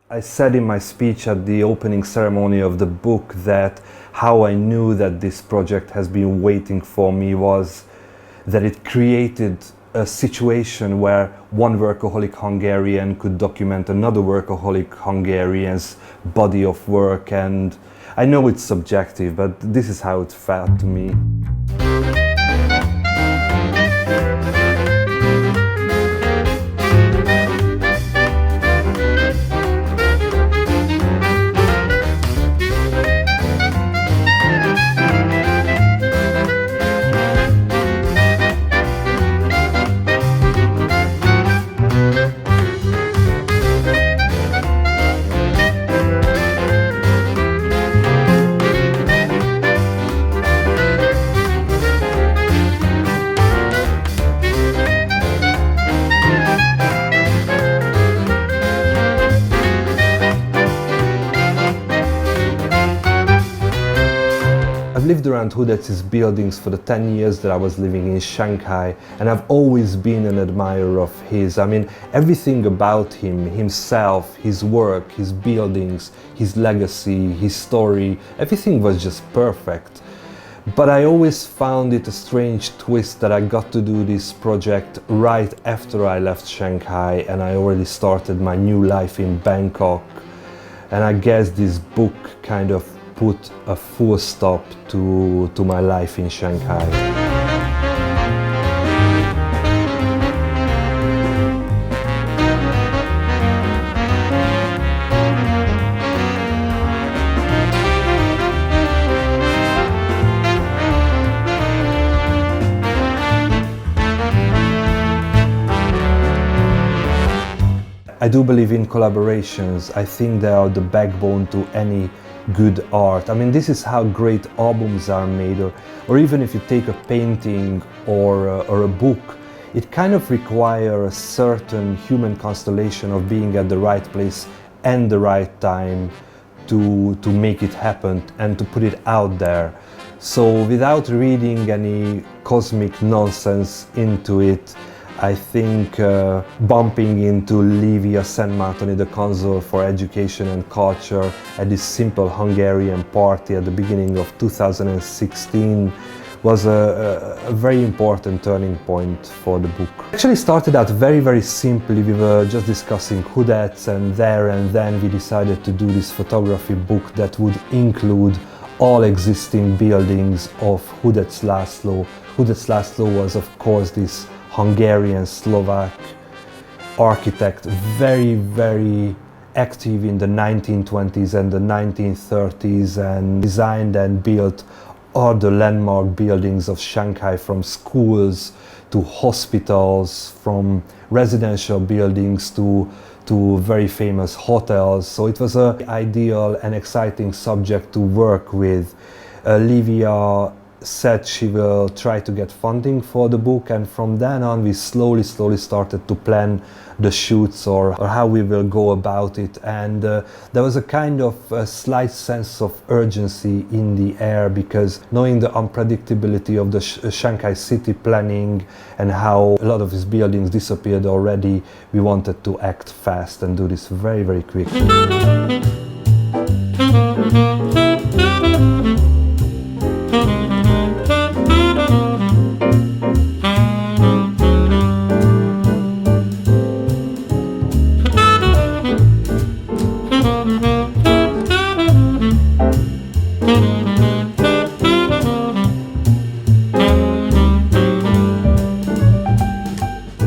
I said in my speech at the opening ceremony of the book that how I knew that this project has been waiting for me was that it created a situation where one workaholic Hungarian could document another workaholic Hungarian's body of work, and I know it's subjective, but this is how it felt to me. I've lived around Hudec's buildings for the 10 years that I was living in Shanghai, and I've always been an admirer of his. I mean, everything about him, himself, his work, his buildings, his legacy, his story, everything was just perfect. But I always found it a strange twist that I got to do this project right after I left Shanghai and I already started my new life in Bangkok. And I guess this book kind of put a full stop to my life in Shanghai. I do believe in collaborations. I think they are the backbone to any good art. I mean, this is how great albums are made, or even if you take a painting or a book, it kind of requires a certain human constellation of being at the right place and the right time to make it happen and to put it out there. So without reading any cosmic nonsense into it, I think bumping into Livia Szentmártoni, the Consul for Education and Culture, at this simple Hungarian party at the beginning of 2016 was a very important turning point for the book. It actually started out very simply. We were just discussing Hudec, and then we decided to do this photography book that would include all existing buildings of Hudec Laszlo. Hudec Laszlo was, of course, this Hungarian Slovak architect, very active in the 1920s and the 1930s, and designed and built all the landmark buildings of Shanghai, from schools to hospitals, from residential buildings to very famous hotels. So it was an ideal and exciting subject to work with. Livia said she will try to get funding for the book, and from then on we slowly started to plan the shoots or how we will go about it, and there was a kind of a slight sense of urgency in the air, because knowing the unpredictability of the Shanghai city planning and how a lot of these buildings disappeared already, we wanted to act fast and do this very quickly.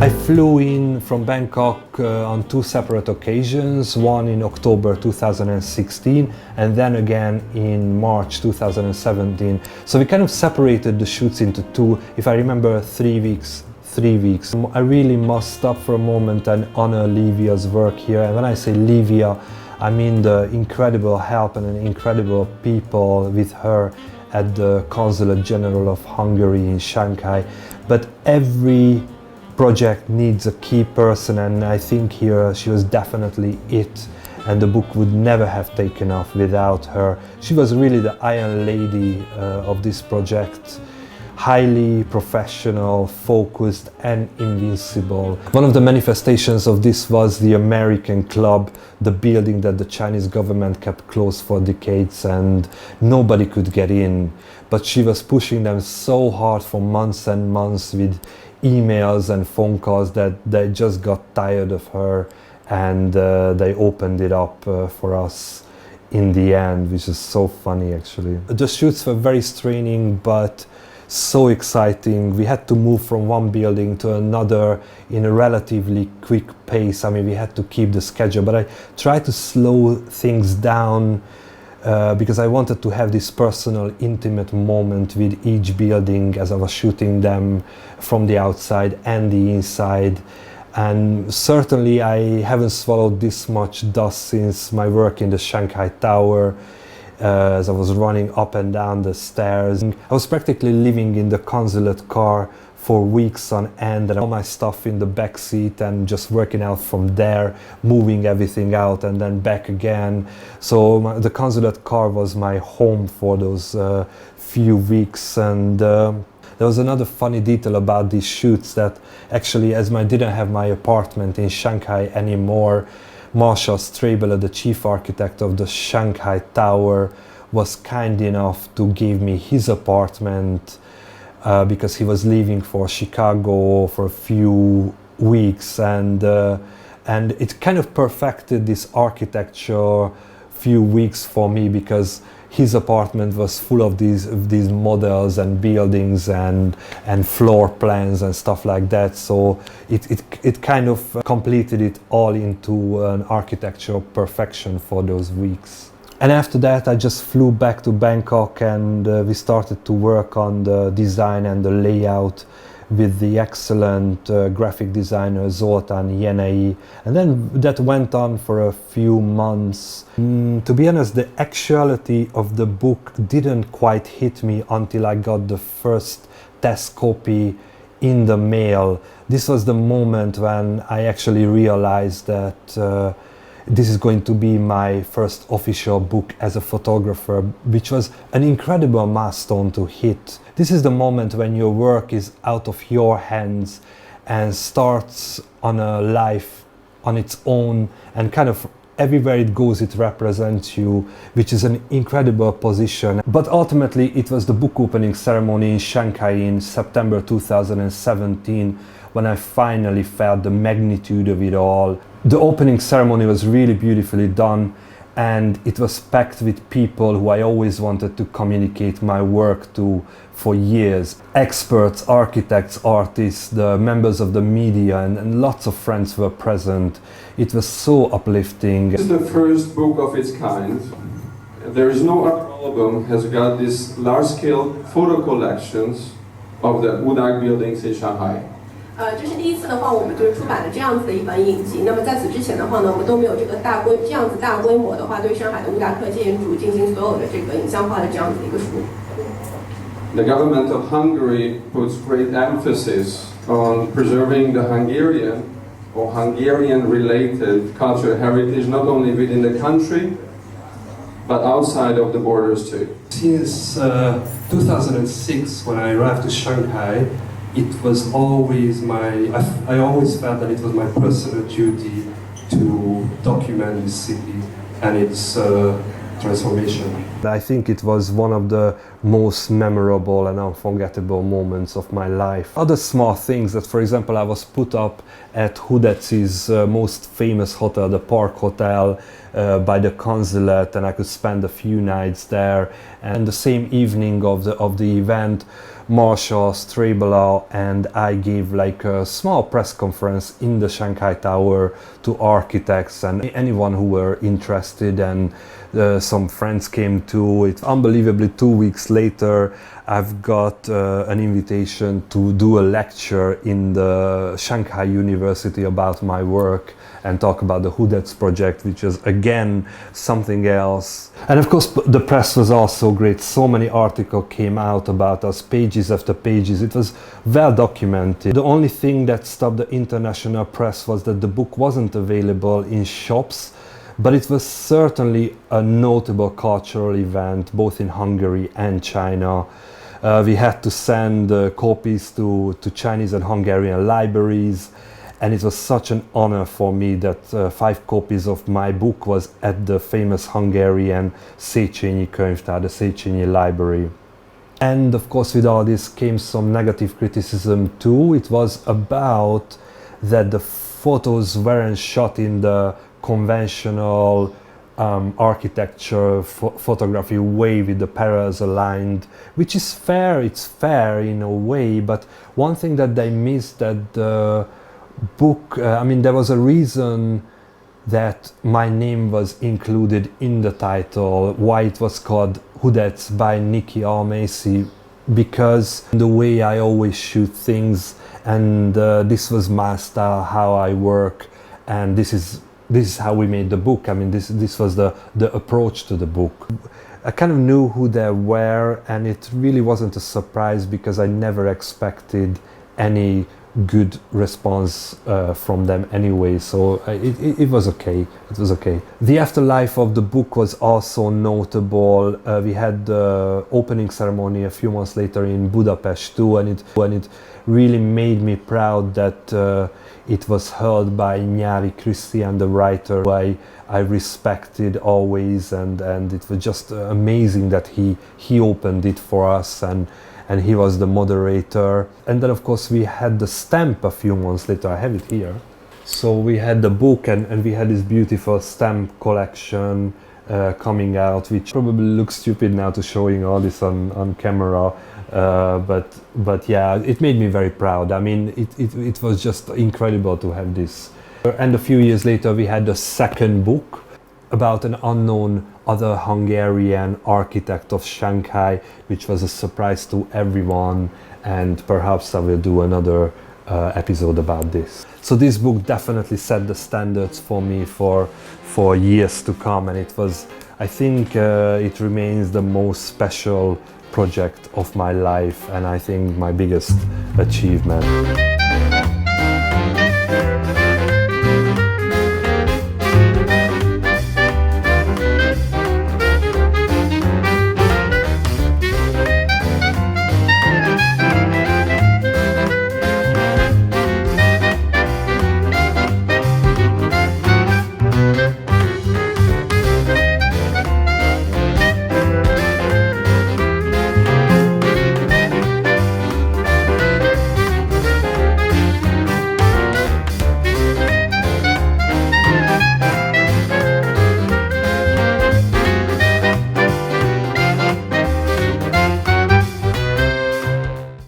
I flew in from Bangkok on two separate occasions, one in October 2016 and then again in March 2017. So we kind of separated the shoots into two, if I remember, 3 weeks. I really must stop for a moment and honor Livia's work here. And when I say Livia, I mean the incredible help and the incredible people with her at the Consulate General of Hungary in Shanghai. But every project needs a key person, and I think here she was definitely it, and the book would never have taken off without her. She was really the Iron Lady of this project. highly professional, focused and invincible. One of the manifestations of this was the American Club, the building that the Chinese government kept closed for decades and nobody could get in. But she was pushing them so hard for months and months with emails and phone calls that they just got tired of her, and they opened it up for us in the end, which is so funny actually. The shoots were very straining but so exciting. We had to move from one building to another in a relatively quick pace. I mean, we had to keep the schedule, but I tried to slow things down because I wanted to have this personal, intimate moment with each building as I was shooting them from the outside and the inside. And certainly I haven't swallowed this much dust since my work in the Shanghai Tower, as I was running up and down the stairs. I was practically living in the consulate car for weeks on end, and all my stuff in the back seat and just working out from there, moving everything out and then back again. So the consulate car was my home for those few weeks. And there was another funny detail about these shoots, that actually, as I didn't have my apartment in Shanghai anymore, Marshall Strabler, the chief architect of the Shanghai Tower, was kind enough to give me his apartment because he was leaving for Chicago for a few weeks, and it kind of perfected this architecture few weeks for me, because his apartment was full of these models and buildings and floor plans and stuff like that. So it kind of completed it all into an architectural perfection for those weeks. And after that I just flew back to Bangkok, and we started to work on the design and the layout with the excellent graphic designer Zoltán Jenei, and then that went on for a few months. To be honest, the actuality of the book didn't quite hit me until I got the first test copy in the mail. This was the moment when I actually realized that this is going to be my first official book as a photographer, which was an incredible milestone to hit. This is the moment when your work is out of your hands and starts on a life on its own, and kind of everywhere it goes it represents you, which is an incredible position. But ultimately it was the book opening ceremony in Shanghai in September 2017 when I finally felt the magnitude of it all. The opening ceremony was really beautifully done, and it was packed with people who I always wanted to communicate my work to for years. Experts, architects, artists, the members of the media, and lots of friends were present. It was so uplifting. This is the first book of its kind. There is no other album has got these large-scale photo collections of the Hudec buildings in Shanghai. 这是第一次的话，我们就是出版了这样子的一本影集。那么在此之前的话呢，我们都没有这个这样子大规模的话，对上海的乌达克建筑进行所有的这个影像化的这样子的一个书。The government of Hungary puts great emphasis on preserving the Hungarian or Hungarian-related cultural heritage, not only within the country, but outside of the borders too. Since 2006, when I arrived to Shanghai, it was always I always felt that it was my personal duty to document this city and its transformation. I think it was one of the most memorable and unforgettable moments of my life. Other small things that, for example, I was put up at Hudec's most famous hotel, the Park Hotel, by the consulate, and I could spend a few nights there. And the same evening of the event, Marshall Strabler and I gave like a small press conference in the Shanghai Tower to architects and anyone who were interested, and some friends came too. It's unbelievably 2 weeks later I've got an invitation to do a lecture in the Shanghai University about my work and talk about the Hudec project, which is again something else. And of course the press was also great. So many articles came out about us, pages after pages. It was well documented. The only thing that stopped the international press was that the book wasn't available in shops, but it was certainly a notable cultural event both in Hungary and China. We had to send copies to Chinese and Hungarian libraries, and it was such an honor for me that 5 copies of my book was at the famous Hungarian Széchenyi Könyvtár, the Széchenyi Library. And of course with all this came some negative criticism too. It was about that the photos weren't shot in the conventional architecture photography way with the parallels aligned, which is fair, it's fair in a way, but one thing that they missed that the book, I mean there was a reason that my name was included in the title, why it was called Hudec by Nicky Almasy, because the way I always shoot things, and this was my style, how I work, and this is how we made the book. I mean, this was the approach to the book. I kind of knew who they were, and it really wasn't a surprise because I never expected any good response from them anyway, so it was okay. It was okay. The afterlife of the book was also notable. We had the opening ceremony a few months later in Budapest too, and it really made me proud that it was held by Nyáry Christian, the writer, who I respected always, and it was just amazing that he opened it for us, and he was the moderator. And then of course we had the stamp a few months later. I have it here. So we had the book, and we had this beautiful stamp collection coming out, which probably looks stupid now to showing all this on camera, but yeah, it made me very proud. I mean, it was just incredible to have this. And a few years later we had the second book about an unknown other Hungarian architect of Shanghai, which was a surprise to everyone, and perhaps I will do another episode about this. So this book definitely set the standards for me for years to come, and it was, I think it remains the most special project of my life, and I think my biggest achievement.